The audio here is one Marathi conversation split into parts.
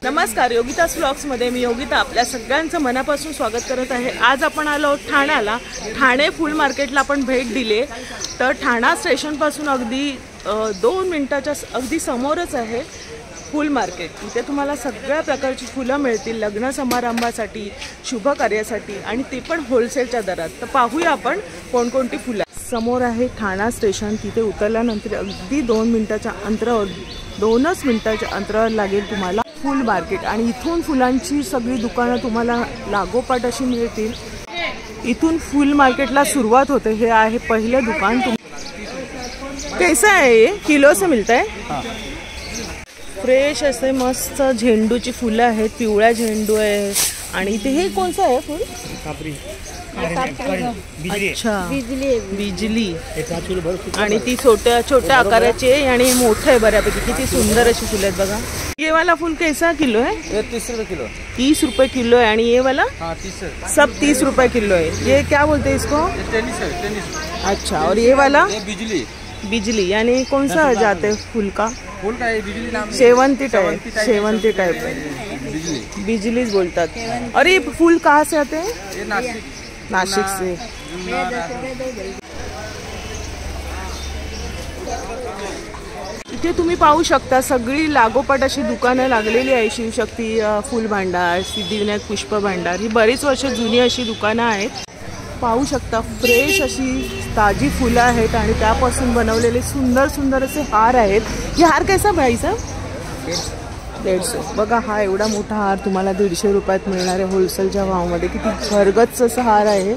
नमस्कार, योगितास व्लॉग्समध्ये मी योगिता आपल्या सगळ्यांचं मनापासून स्वागत करत आहे। आज आपण आलो ठाण्याला। ठाणे फुल मार्केटला आपण भेट दिली। तर ठाणा स्टेशनपासून अगदी 2 मिनिटाच्या अगदी समोरच आहे फुल मार्केट। इथे तुम्हाला सगळ्या प्रकारची फुलं मिळतील लग्न समारंभासाठी, शुभ कार्यासाठी आणि ते पण होलसेलच्या दरात। तर पाहूया आपण कोणकोणती फुलं। समोर आहे ठाणा स्टेशन। तिथे उतरल्यानंतर अगदी 2 मिनिटाच्या अंतरावर 2च मिनिटाच्या अंतरावर लागेल तुम्हाला फुल मार्केट आणि इथून फुलांची सगळी दुकानं तुम्हाला लागोपाठ अशी मिळतील। इथून फुल मार्केटला सुरुवात होते। हे आहे पहिले दुकान। कैसा है ये? किलो से मिलता है? फ्रेश असे मस्त झेंडूची फुलं आहेत। पिवळा झेंडू आहे आणि ते हे कोणतं आहे फुल? अच्छा, बिजली। आणि ती छोट्या आकाराची आहे आणि मोठे आहे बऱ्यापैकी। किती सुंदर अशी फुलं आहेत बघा। ये वाला फूल कैसा किलो है? ये 30 रुपए किलो। 30 रुपए किलो है। आणि ये वाला? हाँ 30 है। सब 30 रुपए किलो है। ये क्या बोलते हैं इसको? टेनिस है, टेनिस। अच्छा, और ये वाला? ये बिजली। बिजली यानी कौन सा जाते फूल का? फूल का बिजली नाम। शेवंती टाइप है। बिजली, बिजलीच बोलतात। और ये फूल कहाँ से आते हैं? ये नासिक। नाशिक से। इथे तुम्ही पाहू शकता सगळी लागोपाठ अशी दुकानं लागलेली आहे। शिवशक्ती फुल भांडार, सिद्धिविनायक पुष्प भांडार, ही बरीच वर्ष जुनी अशी दुकानं आहेत। पाहू शकता फ्रेश अशी ताजी फुलं आहेत आणि त्यापासून बनवलेले सुंदर सुंदर असे हार आहेत। हे हार कैसा भाई साहब? 150। बघा, हा एवढा मोठा हार तुम्हाला 150 रुपयात मिळणार आहे होलसेलच्या भावामध्ये। किती घरगच्च असं हार आहे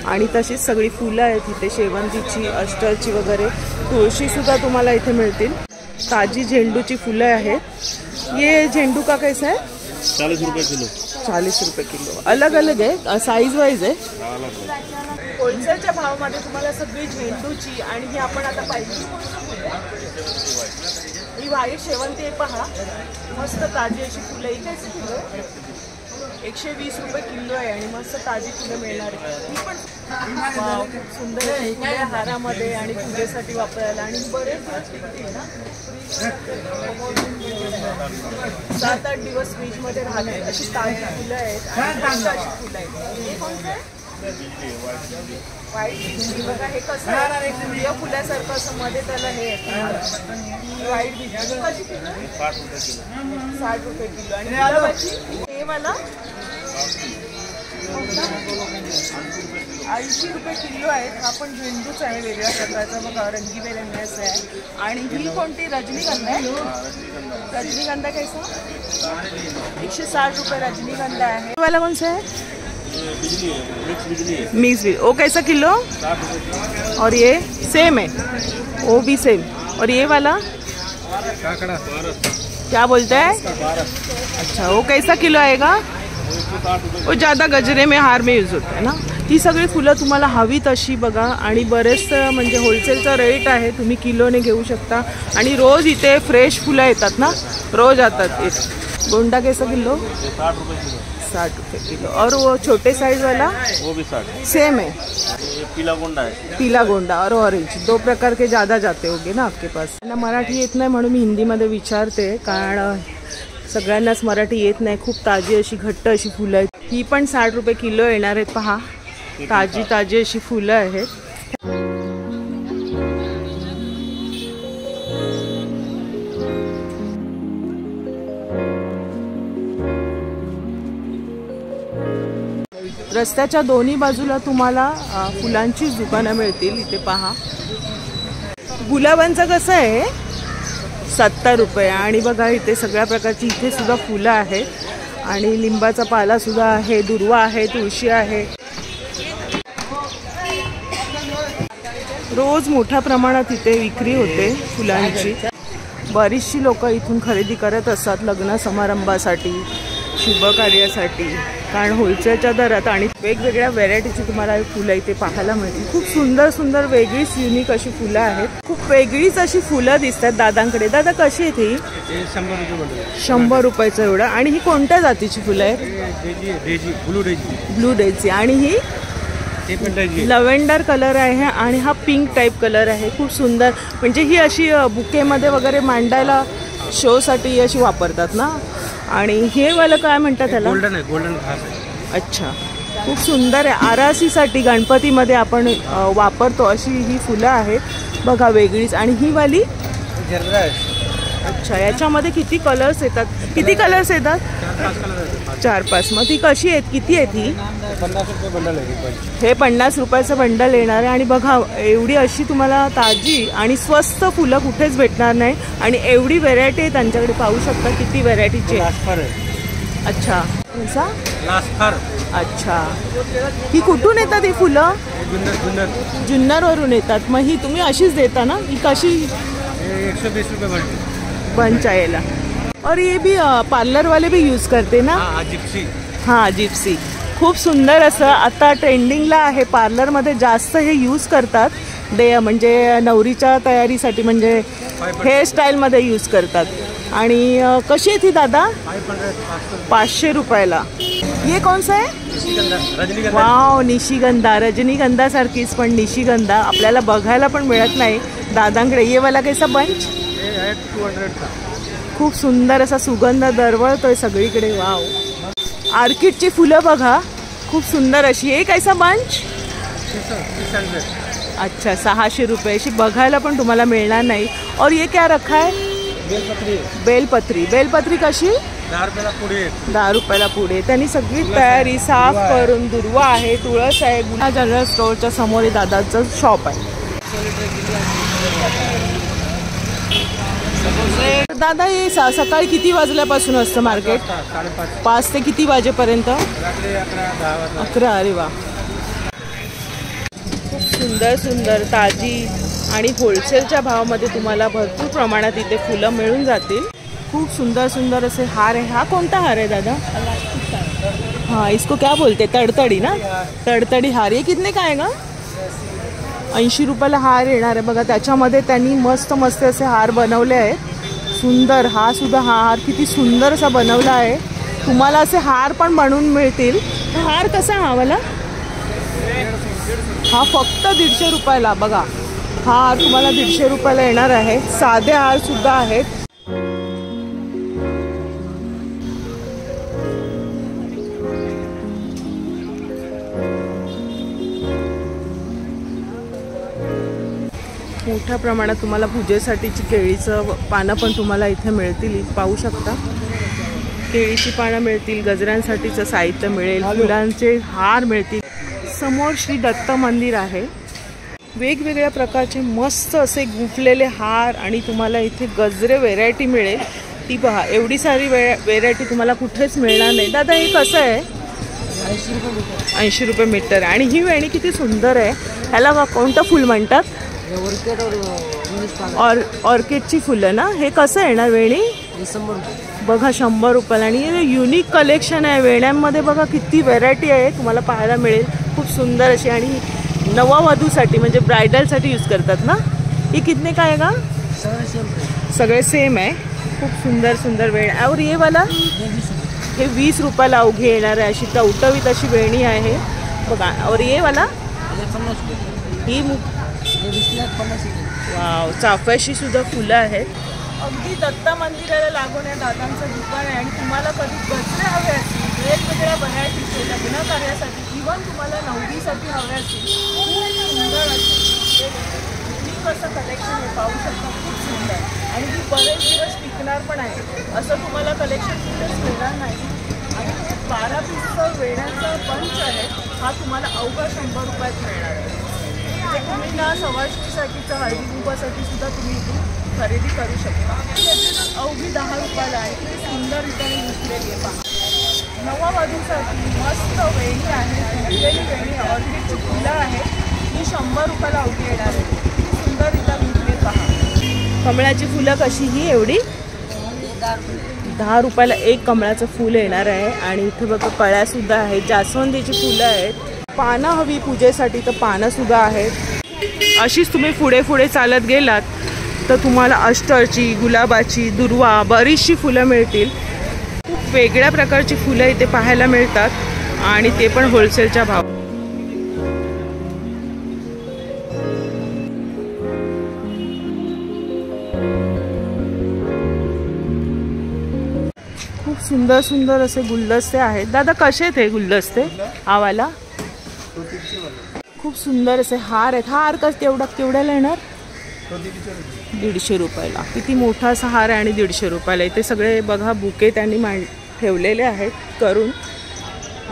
आणि तशीच सगळी फुलं आहेत इथे, शेवंतीची, अस्टरची वगैरे, तुळशीसुद्धा तुम्हाला इथे मिळतील। ताजी झेंडूची फुलं आहेत। ये झेंडू का कैसा है? 40 रुपए किलो। 40 रुपये किलो। अलग अलग आहे, साईज वाईज आहे। होलसेलच्या भावामध्ये तुम्हाला सगळी झेंडूची आणि ही आपण आता पाहिली ही व्हाईट शेवंती आहे पहा, मस्त ताजी अशी फुलं। ही कैसी किलो आहे? 120 रुपये किलो आहे आणि मस्त ताजी फुलं मिळणार आहे। ही पण खूप सुंदर आहे फुले हारामध्ये आणि पूजेसाठी वापरायला आणि बरेच दिवस टिकतील ना। 7-8 दिवस फ्रीजमध्ये राहतील अशी ताजी फुलं आहेत आणि मस्त अशी फुलं आहेत। हे कोणतं आहे? व्हाईट बिजली। बघा हे कसं आहे, सूर्य फुलासारखं असं मध्ये त्याला हे आहे। व्हाईट बिजली कशी किलो? 60 रुपये किलो। आणि गुलाबाची हे वाला 80 रुपये किलो आहे। हा पण झेंडूच आहे वेगळ्या प्रकारचा, बघा रंगीबेरंगी असं आहे। आणि ही कोणती? रजनीगंधा आहे। रजनीगंधा कैसा? 160 रुपये रजनीगंधा आहे। हे वाला कौन सा है? बिजली है, मिक्स बिजली है। मिक्स बिजली। वो कैसा किलो? 60 रुपए। और ये सेम है? वो भी सेम। और ये वाला काकड़ा क्या बोलता है? 12। अच्छा, वो कैसा किलो आएगा? वो ज़्यादा गजरे में हार में यूज होता है ना। ही सगळी फुलं तुम्हाला हवी तशी बघा आणि बरेच म्हणजे होलसेलचा रेट आहे, तुम्ही किलोने घेऊ शकता। आणि रोज इथे फ्रेश फुलं येतात ना, रोज आतात इथे। गोंडा कैसा किलो? 60 रुपए किलो। 60 रुपये किलो। और वो छोटे साइज वाला? वो भी 60 सेम है। ये पीला गोंडा है। पीला गोंडा और ऑरेंज, 2 प्रकार के ज़्यादा जाते होंगे ना आपके पास। ना मराठी येत नाही म्हणून मी हिंदीमध्ये विचारते, कारण सगळ्यांनाच मराठी येत नाही। खूप ताजी अशी घट्ट अशी फुलं आहेत। ही पण 60 रुपये किलो येणार आहेत पहा, ताजी ताजी अशी फुलं आहेत। रस्त्याच्या दोन्ही बाजूला तुम्हाला फुलांचीच दुकानं मिळतील। इथे पहा गुलाबांचं कसं आहे? 70 रुपये। आणि बघा इथे सगळ्या प्रकारची इथे सुद्धा फुलं आहेत आणि लिंबाचा पाला सुद्धा आहे, दुर्वा आहे, तुळशी आहे। रोज मोठ्या प्रमाणात इथे विक्री होते फुलांची। बरीचशी लोक इथून खरेदी करत असतात लग्न समारंभासाठी, शुभ कार्यासाठी, कारण होलसेलच्या दरात आणि वेगवेगळ्या व्हेरायटीची तुम्हाला फुलं इथे पाहायला मिळतील। खूप सुंदर सुंदर वेगळीच युनिक अशी फुलं आहेत। खूप वेगळीच अशी फुलं दिसतात दादांकडे। दादा कशी आहेत ही? 100 रुपये। 100 रुपयाचं एवढं। आणि ही कोणत्या जातीची फुलं आहेत? Daisy, blue Daisy. Blue Daisy. आणि ही लव्हेंडर कलर आहे आणि हा पिंक टाइप कलर आहे। खूप सुंदर, म्हणजे ही अशी बुकेमध्ये वगैरे मांडायला शोसाठी अशी वापरतात ना। आणि हे वाला काय म्हणतात त्याला? गोल्डन आहे, गोल्डन घास आहे. अच्छा, खूप सुंदर आहे. आरासीसाठी गणपतीमध्ये आपण वापरतो अशी ही फुलं आहेत बघा, वेगळीच. आणि ही वाली जर्दा आहे. अच्छा, याच्यामध्ये किती कलर्स येतात? किती कलर्स येतात? 4-5 कलर आहेत. 4-5. मग ती कशी आहेत, किती आहेत ही? 50 रुपये बंडल आहे. हे 50 रुपयाचं बंडल येणार आहे. आणि बघा, एवढी अशी तुम्हाला ताजी आणि स्वस्त फुलं कुठेच भेटणार नाही. आणि एवढी व्हेरायटी आहे त्यांच्याकडे, पाहू शकता किती व्हेरायटीचे. लास्फर आहे. अच्छा, कसा? लास्फर. अच्छा, ही कुठून येतात ही फुलं? जुन्नर. जुन्नरवरून येतात. मग ही तुम्ही अशीच देता ना? ही कशी? 120 रुपये बंडल. बंच आहे याला. और ये भी पार्लर वाले भी यूज करते ना? हा, जिप्सी. हां, जिप्सी. खूप सुंदर असं आता ट्रेंडिंगला आहे. पार्लरमध्ये जास्त हे यूज करतात. म्हणजे नवरीच्या तयारीसाठी, म्हणजे हेअरस्टाईलमध्ये यूज करतात. आणि कशी आहे ती दादा? 500 रुपयाला. ये कौन सा आहे? रजनीगंधा. वाव, निशिगंधा. रजनीगंधासारखीच, पण निशिगंधा आपल्याला बघायला पण मिळत नाही दादांकडे. ये वाला कैसा बंच? 200 का. खूप सुंदर असा सुगंध दरवळतोय सगळीकडे. वाव, ऑर्किडची फुलं बघा, खूप सुंदर अशी. एक ऐसा बंच? 600. अच्छा, 600 रुपये. अशी बघायला पण तुम्हाला मिळणार नाही. और ये क्या रखा है? बेलपत्री. बेलपत्री. बेलपत्री कशी? 10 रुपयाला पुढे. 10 रुपयाला पुढे. त्यांनी सगळी तयारी साफ करून, दुर्वा आहे, तुळस आहे. गुन्हा जनरल स्टोअरच्या समोर दादाचं शॉप आहे. दादा, हे सकाळी किती वाजल्यापासून असतं मार्केट? 5:30. 5 ते किती वाजेपर्यंत? रात्री 11-10 वाजता. 11. अरे वा, खूप सुंदर सुंदर ताजी आणि होलसेलच्या भावामध्ये तुम्हाला भरपूर प्रमाणात इथे फुलं मिळून जातील. खूप सुंदर सुंदर असे हार आहे. हा कोणता हार आहे दादा? हाँ, इसको क्या बोलते? तडतडी ना? तडतडी हार. ये कितने का आहे गा? 80 रुपयाला हार येणार आहे बघा. त्याच्यामध्ये त्यांनी मस्त मस्त असे हार बनवले आहेत. सुंदर. हा सुद्धा हार किती सुंदर असा बनवला आहे. तुम्हाला असे हार पण बनवून मिळतील. हार कसा हा वाला? हा फक्त 150 रुपयाला बघा. हा हार तुम्हाला 150 रुपयाला येणार आहे. साधे हार सुद्धा आहेत. मोठ्या प्रमाणात तुम्हाला पूजेसाठीची केळीचं पानं पण तुम्हाला इथे मिळतील. पाहू शकता, केळीची पानं मिळतील, गजऱ्यांसाठीचं साहित्य मिळेल, फुलांचे हार मिळतील. समोर श्री दत्त मंदिर आहे. वेगवेगळ्या प्रकारचे मस्त असे गुंफलेले हार आणि तुम्हाला इथे गजरे व्हेरायटी मिळेल. ती पहा, एवढी सारी व्हेरायटी तुम्हाला कुठेच मिळणार नाही. दादा, हे कसं आहे? 80 रुपये मीटर. आणि ही वेणी किती सुंदर आहे. ह्याला कोणतं फुल म्हणतात? ऑर्किडची फुलं ना? हे कसं येणार वेणी? बघा, 100 रुपयाला. आणि हे युनिक कलेक्शन आहे वेण्यांमध्ये. बघा किती व्हेरायटी आहे तुम्हाला पाहायला मिळेल. खूप सुंदर अशी. आणि नववधूसाठी म्हणजे ब्रायडलसाठी यूज करतात ना? ही कितने का आहे का? सगळे सेम आहे. खूप सुंदर सुंदर वेणी. और ये वाला हे 20 रुपयाला अवघे येणार आहे. अशी टवटवीत अशी वेणी आहे बघा. और ये वाला ही वाव, चाफ्याशी सुद्धा फुलं आहेत. अगदी दत्त मंदिराला लागून या दादांचं दुकान आहे. आणि तुम्हाला कधी गजरे हवे असतील, वेगवेगळ्या व्हरायटीचे लग्न कार्यासाठी, इव्हन तुम्हाला नवरीसाठी हवे असतील, खूप सुंदर असते. कसं कलेक्शन आहे पाहू शकता, खूप सुंदर. आणि ही बरेच दिवस टिकणार पण आहे. असं तुम्हाला कलेक्शन कुठेच मिळणार नाही. आणि हे 12 पीसचं वेण्यांचा बंच आहे. हा तुम्हाला अवघा 100 रुपयात मिळणार आहे. तुम्ही ना सवाष्णीसाठीचं, हळदी कुंकवासाठी सुद्धा तुम्ही इथून खरेदी करू शकता. अवघी 10 रुपयाला आहे. ती सुंदर रित्याने विकलेली आहे. पहा, नववधूसाठी मस्त वेणी आहे. विकलेली वेणी ऑर्किडची फुलं आहेत. ही 100 रुपयाला अवघी येणार आहे. ती सुंदर रित्या विकली. पहा, कमळाची फुलं कशी? ही एवढी 10 रुपयाला एक कमळाचं फूल येणार आहे. आणि इथे बघा कळ्यासुद्धा आहेत. जास्वंदीची फुलं आहेत. पानं हवी पूजेसाठी तर पानंसुद्धा आहेत. अशीच तुम्ही पुढे पुढे चालत गेलात तर तुम्हाला अष्टरची, गुलाबाची, दुर्वा, बरीचशी फुलं मिळतील. खूप वेगळ्या प्रकारची फुलं इथे पाहायला मिळतात. आणि ते पण होलसेलच्या भाव. खूप सुंदर सुंदर असे गुलदस्ते आहेत. दादा कसे आहेत हे गुलदस्ते? आवाला खूप सुंदर असे हार आहेत. हार केवढ्याला येणार? 150 रुपयाला. किती मोठा असा हार आहे आणि 150 रुपयाला. इथे सगळे बघा बुके त्यांनी ठेवलेले आहेत करून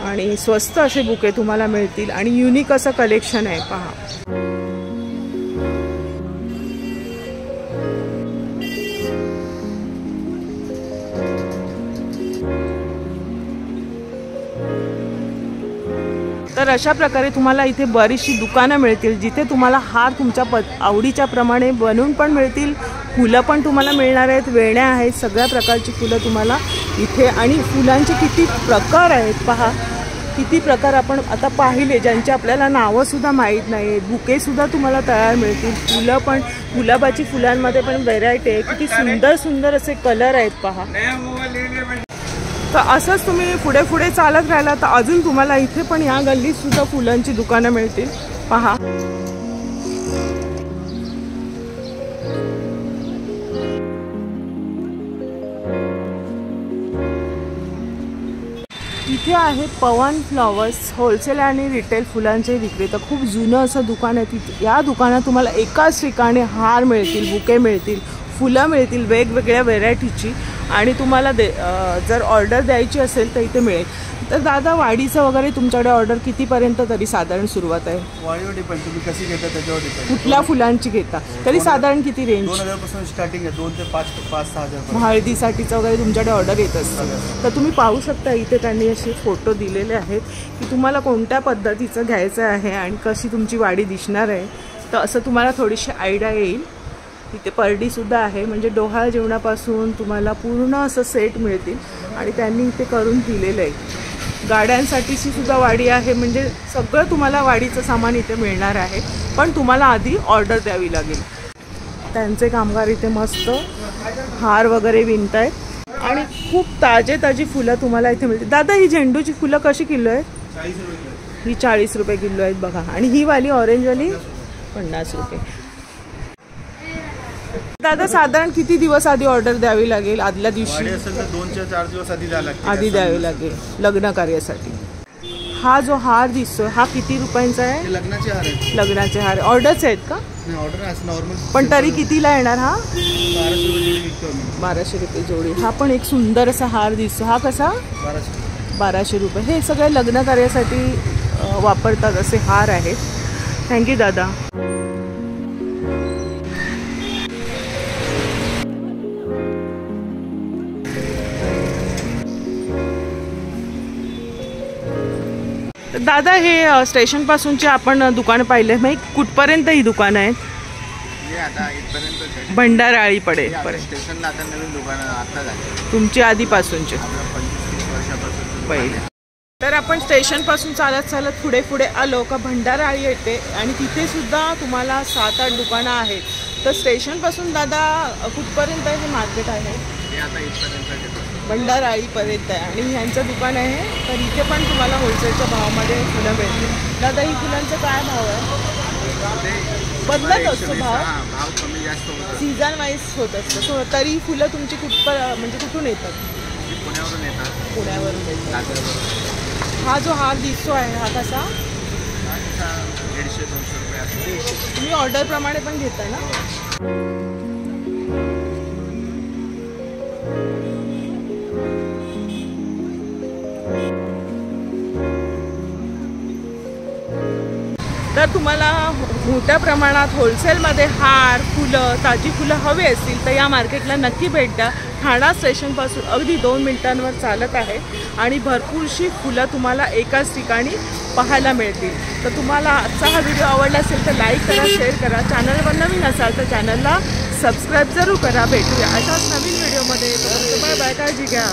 आणि स्वस्त असे बुके तुम्हाला मिळतील आणि युनिक असं कलेक्शन आहे पहा. तर अशा प्रकारे तुम्हाला इथे बरीचशी दुकानं मिळतील जिथे तुम्हाला हार तुमच्या आवडीच्या प्रमाणे बनवून पण मिळतील. फुलं पण तुम्हाला मिळणार आहेत, वेण्या आहेत, सगळ्या प्रकारची फुलं तुम्हाला इथे. आणि फुलांचे किती प्रकार आहेत पहा, किती प्रकार आपण आता पाहिले ज्यांचे आपल्याला नावंसुद्धा माहीत नाही आहेत. बुकेसुद्धा तुम्हाला तयार मिळतील. फुलं पण गुलाबाची फुलांमध्ये पण व्हेरायटी आहे. किती सुंदर सुंदर असे कलर आहेत पहा. तर असंच तुम्ही पुढे पुढे चालत राहिला तर अजून तुम्हाला इथे पण या गल्लीत सुद्धा फुलांची दुकानं मिळतील पहा. इथे आहे पवन फ्लॉवर्स, होलसेल आणि रिटेल फुलांचे विक्रेता. खूप जुनं असं दुकान आहे. तिथे या दुकानात तुम्हाला एकाच ठिकाणी हार मिळतील, बुके मिळतील, फुलं मिळतील वेगवेगळ्या व्हेरायटीची. आणि तुम्हाला जर ऑर्डर द्यायची असेल तर इथे मिळेल. तर दादा वाडीचं वगैरे तुमच्याकडे ऑर्डर कितीपर्यंत तरी साधारण सुरुवात आहे? वाडीवर डिपेंड, तुम्ही कशी घेता त्याच्यावर डिपेंड. कुठल्या फुलांची घेता तरी साधारण किती रेंज? 2000 पासून स्टार्टिंग आहे. 2 ते 5-6 हजार. हळदीसाठीचं वगैरे तुमच्याकडे ऑर्डर येत असतं. तर तुम्ही पाहू शकता इथे त्यांनी असे फोटो दिलेले आहेत की तुम्हाला कोणत्या पद्धतीचं घ्यायचं आहे आणि कशी तुमची वाडी दिसणार आहे. तर असं तुम्हाला थोडीशी आयडिया येईल. इथे परडीसुद्धा आहे, म्हणजे डोहाळ जेवणापासून तुम्हाला पूर्ण असं सेट मिळतील आणि त्यांनी इथे करून दिलेलं आहे. गाड्यांसाठीची सुद्धा वाडी आहे, म्हणजे सगळं तुम्हाला वाडीचं सामान इथे मिळणार आहे. पण तुम्हाला आधी ऑर्डर द्यावी लागेल. त्यांचे कामगार इथे मस्त हार वगैरे विणत आहेत आणि खूप ताजी फुलं तुम्हाला इथे मिळतील. दादा ही झेंडूची फुलं कशी किलो आहेत? 40 रुपये. ही 40 रुपये किलो आहेत बघा. आणि ही वाली ऑरेंजवाली 50 रुपये. दादा साधारण किती दिवस आधी ऑर्डर द्यावी लागेल? आदल्या दिवशी असेल तर 2 ते 4 दिवस आधी द्यावी लागेल लग्न कार्यासाठी. हा जो हार दिसतोय हा किती रुपयांचा आहे? लग्नाचे हार आहेत. लग्नाचे हार ऑर्डरच आहेत का? नाही, ऑर्डर आहे नॉर्मल. पण तरी कितीला येणार हा? 1200 रुपये जोडी विकतो आम्ही. 1200 रुपये जोडी. हा पण एक सुंदर असा हार दिसतो. हा कसा? 1200 रुपये. हे सगळे लग्न कार्यासाठी वापरतात असे हार आहेत. थँक्यू दादा. दादा हे स्टेशन पासूनचे आपण दुकान पाहिले, मग कुठपर्यंत ही दुकान आहेत? आता इथपर्यंत भंडाराळी पडे स्टेशनला आता नवीन दुकान आता झाली तुमची आधीपासूनचे 25-30 वर्षापासून पहिले. तर आपण स्टेशन पासून चालत पुढे आलो का भंडाराळी येते आणि तिथे सुद्धा तुम्हाला 7-8 दुकानं आहेत. तर स्टेशन पासून दादा कुठपर्यंत हे मार्केट आहे? आता इथपर्यंत भंडाराळीपर्यंत आहे आणि ह्यांचं दुकान आहे. तर इथे पण तुम्हाला होलसेलच्या भावामध्ये फुलं मिळतील. दादा ही फुलांचा काय भाव आहे? बदलत असतो भाव कमी जास्त होतं, सीझन वाईज होत असतं. तरी फुलं तुमची म्हणजे कुठून येतात? पुण्यावरून येतात. पुण्यावरून येतात. हा जो हार दिसतो आहे हा कसा? 150-200 रुपये. तुम्ही ऑर्डरप्रमाणे पण घेताय ना? तर तुम्हाला मोठ्या प्रमाणात होलसेलमध्ये हार, फुलं, ताजी फुलं हवे असतील तर या मार्केटला नक्की भेट द्या. ठाणा स्टेशनपासून अगदी 2 मिनिटांवर चालत आहे आणि भरपूरशी फुलं तुम्हाला एकाच ठिकाणी पाहायला मिळतील. तर तुम्हाला आजचा हा व्हिडिओ आवडला असेल तर लाईक करा, शेअर करा. चॅनलवर नवीन असाल तर चॅनलला सबस्क्राईब जरूर करा. भेटूया अशाच नवीन व्हिडिओमध्ये. Bye bye. काळजी घ्या.